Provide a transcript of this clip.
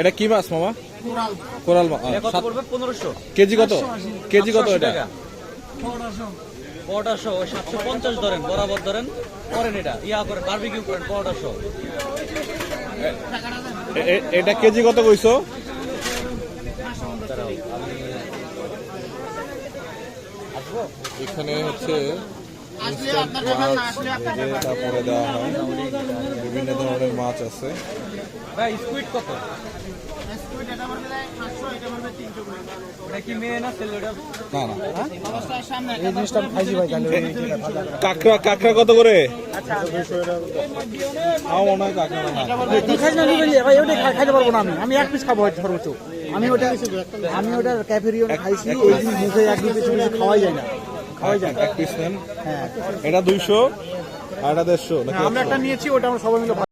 এটা কি মাছ মামা? কোরাল মাছ। কেজি কত? কেজি কত এটা? 1500 750 ধরেন, বরাবর ধরেন, করেন এটা ইয়া করেন, বারবিকিউ করেন 1500। এটা কেজি কত কইছো? এখানে হচ্ছে তারপরে দেওয়া হয়, বিভিন্ন ধরনের মাছ আছে। ভাই স্কুইড কত? কাঁকড়া কত করে? খাইতে পারবো না আমি এক পিস খাবো সর্বোচ্চ। আমি ওটা ক্যাফেরিয়ন খাইছি, ওই দিন মুখে এক দুই পিস খাওয়াই যায় না, এক পিস নেন। এটা 200 আর এটা 150। আমরা একটা নিয়েছি, ওটা আমরা সবাই মিলে